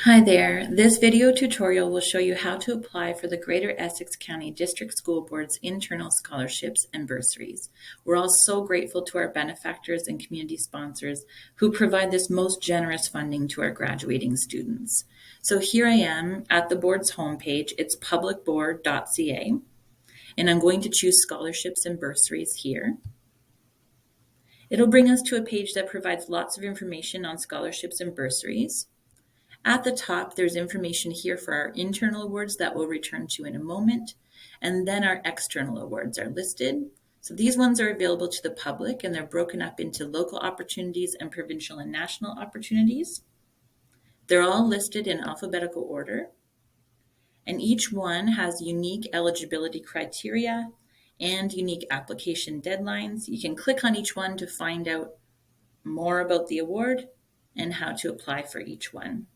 Hi there. This video tutorial will show you how to apply for the Greater Essex County District School Board's internal scholarships and bursaries. We're all so grateful to our benefactors and community sponsors who provide this most generous funding to our graduating students. So here I am at the board's homepage. It's publicboard.ca, and I'm going to choose scholarships and bursaries here. It'll bring us to a page that provides lots of information on scholarships and bursaries. At the top, there's information here for our internal awards that we'll return to in a moment, and then our external awards are listed. So these ones are available to the public, and they're broken up into local opportunities and provincial and national opportunities. They're all listed in alphabetical order, and each one has unique eligibility criteria and unique application deadlines. You can click on each one to find out more about the award and how to apply for each one.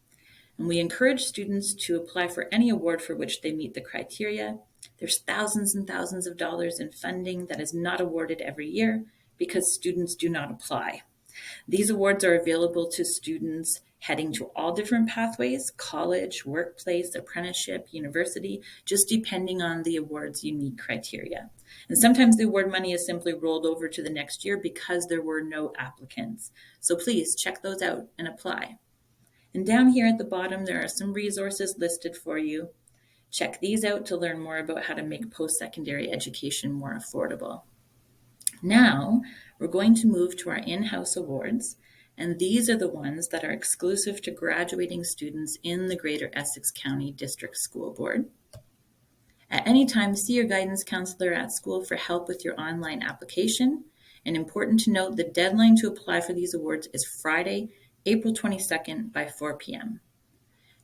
And we encourage students to apply for any award for which they meet the criteria. There's thousands and thousands of dollars in funding that is not awarded every year because students do not apply. These awards are available to students heading to all different pathways: college, workplace, apprenticeship, university, just depending on the award's unique criteria. And sometimes the award money is simply rolled over to the next year because there were no applicants. So please check those out and apply. And down here at the bottom, there are some resources listed for you. Check these out to learn more about how to make post-secondary education more affordable. Now, we're going to move to our in-house awards, and these are the ones that are exclusive to graduating students in the Greater Essex County District School Board. At any time, see your guidance counselor at school for help with your online application. And important to note, the deadline to apply for these awards is Friday, April 22nd by 4 p.m.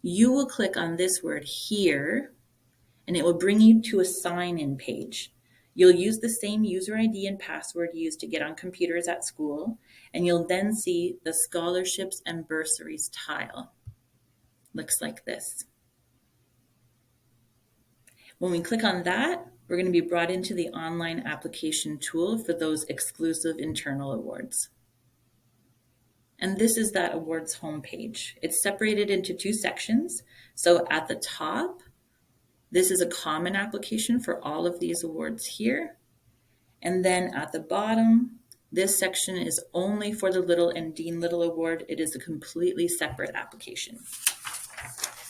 You will click on this word here, and it will bring you to a sign-in page. You'll use the same user ID and password used to get on computers at school, and you'll then see the scholarships and bursaries tile. Looks like this. When we click on that, we're going to be brought into the online application tool for those exclusive internal awards. And this is that awards homepage. It's separated into two sections. So at the top, this is a common application for all of these awards here. And then at the bottom, this section is only for the Little and Dean Little Award. It is a completely separate application.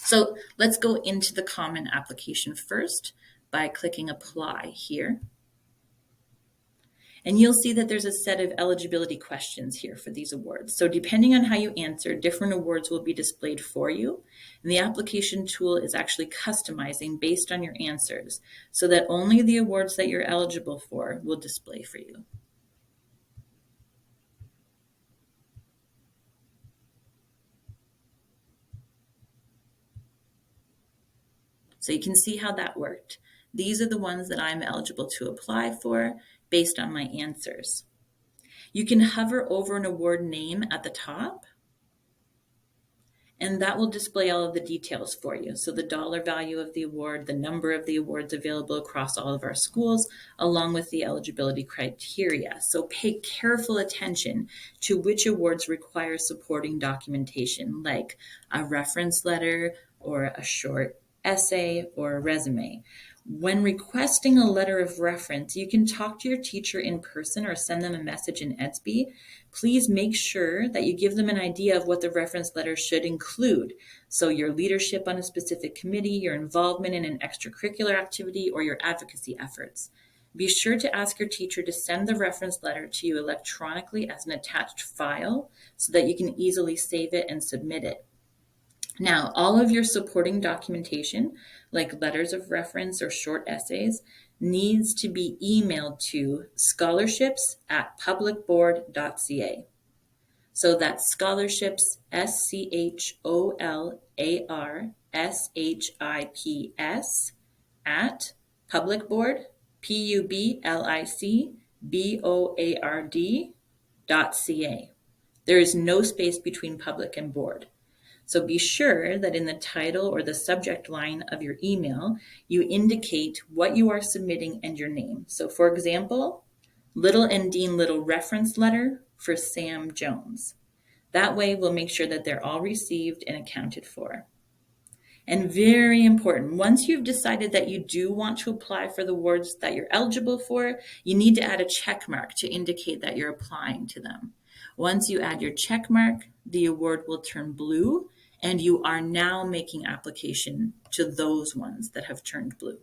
So let's go into the common application first by clicking apply here. And you'll see that there's a set of eligibility questions here for these awards. So depending on how you answer, different awards will be displayed for you. And the application tool is actually customizing based on your answers so that only the awards that you're eligible for will display for you. So you can see how that worked. These are the ones that I'm eligible to apply for based on my answers. You can hover over an award name at the top, and that will display all of the details for you. So the dollar value of the award, the number of the awards available across all of our schools, along with the eligibility criteria. So pay careful attention to which awards require supporting documentation, like a reference letter or a short essay or a resume. When requesting a letter of reference, you can talk to your teacher in person or send them a message in EDSB. Please make sure that you give them an idea of what the reference letter should include. So your leadership on a specific committee, your involvement in an extracurricular activity, or your advocacy efforts. Be sure to ask your teacher to send the reference letter to you electronically as an attached file so that you can easily save it and submit it. Now, all of your supporting documentation, like letters of reference or short essays, needs to be emailed to scholarships@publicboard.ca. So that's scholarships, scholarships, at publicboard, publicboard.ca. There is no space between public and board. So be sure that in the title or the subject line of your email, you indicate what you are submitting and your name. So for example, Little and Dean Little reference letter for Sam Jones. That way we'll make sure that they're all received and accounted for. And very important, once you've decided that you do want to apply for the awards that you're eligible for, you need to add a check mark to indicate that you're applying to them. Once you add your check mark, the award will turn blue, and you are now making application to those ones that have turned blue.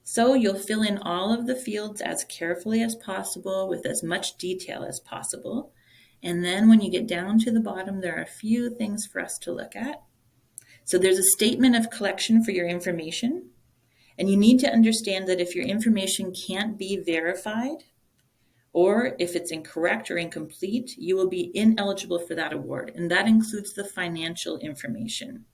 So you'll fill in all of the fields as carefully as possible with as much detail as possible. And then when you get down to the bottom, there are a few things for us to look at. So there's a statement of collection for your information. And you need to understand that if your information can't be verified, or if it's incorrect or incomplete, you will be ineligible for that award. And that includes the financial information.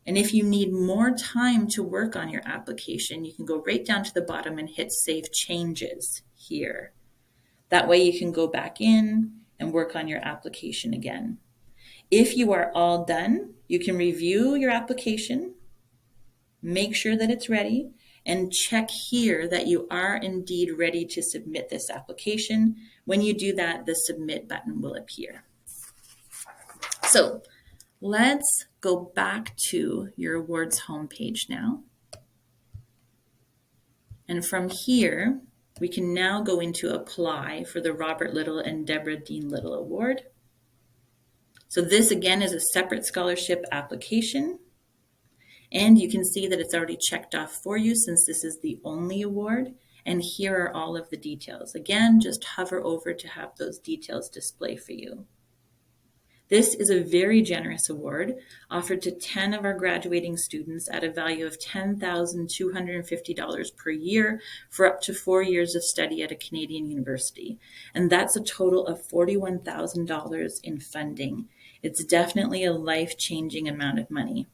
And if you need more time to work on your application, you can go right down to the bottom and hit Save Changes here. That way you can go back in and work on your application again. If you are all done, you can review your application, make sure that it's ready, and check here that you are indeed ready to submit this application. When you do that, the Submit button will appear. So let's go back to your awards homepage now. And from here, we can now go into Apply for the Robert Little and Deborah Dean Little Award. So this again is a separate scholarship application. And you can see that it's already checked off for you since this is the only award. And here are all of the details. Again, just hover over to have those details display for you. This is a very generous award offered to 10 of our graduating students at a value of $10,250 per year for up to 4 years of study at a Canadian university. And that's a total of $41,000 in funding. It's definitely a life-changing amount of money.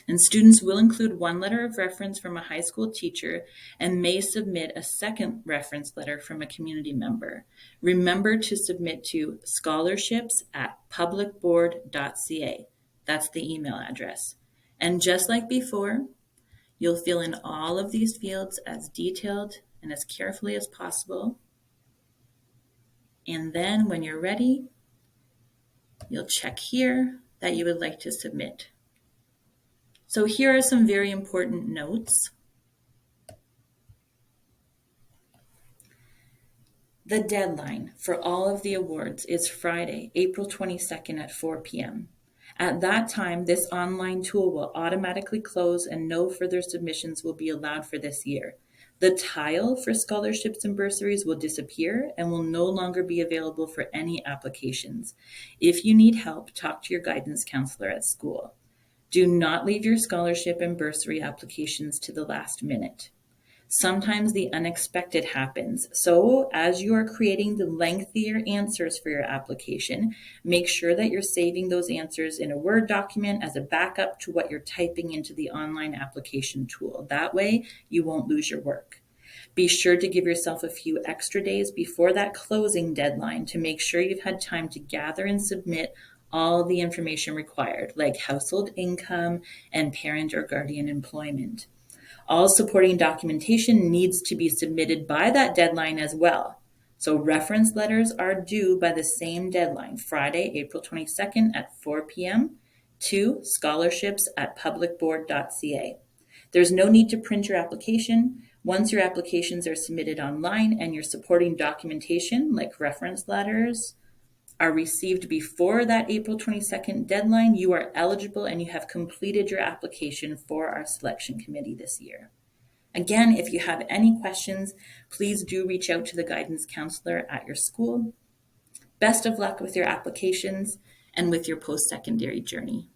And students will include one letter of reference from a high school teacher and may submit a second reference letter from a community member. Remember to submit to scholarships@publicboard.ca. That's the email address. And just like before, you'll fill in all of these fields as detailed and as carefully as possible. And then when you're ready, you'll check here that you would like to submit. So here are some very important notes. The deadline for all of the awards is Friday, April 22nd at 4 p.m. At that time, this online tool will automatically close and no further submissions will be allowed for this year. The tile for scholarships and bursaries will disappear and will no longer be available for any applications. If you need help, talk to your guidance counselor at school. Do not leave your scholarship and bursary applications to the last minute. Sometimes the unexpected happens. So as you are creating the lengthier answers for your application, make sure that you're saving those answers in a Word document as a backup to what you're typing into the online application tool. That way you won't lose your work. Be sure to give yourself a few extra days before that closing deadline to make sure you've had time to gather and submit all the information required, like household income and parent or guardian employment. All supporting documentation needs to be submitted by that deadline as well. So reference letters are due by the same deadline, Friday, April 22nd at 4 p.m. to scholarships@publicboard.ca. There's no need to print your application. Once your applications are submitted online and your supporting documentation, like reference letters, are received before that April 22nd deadline, you are eligible and you have completed your application for our selection committee this year. Again, if you have any questions, please do reach out to the guidance counselor at your school. Best of luck with your applications and with your post-secondary journey.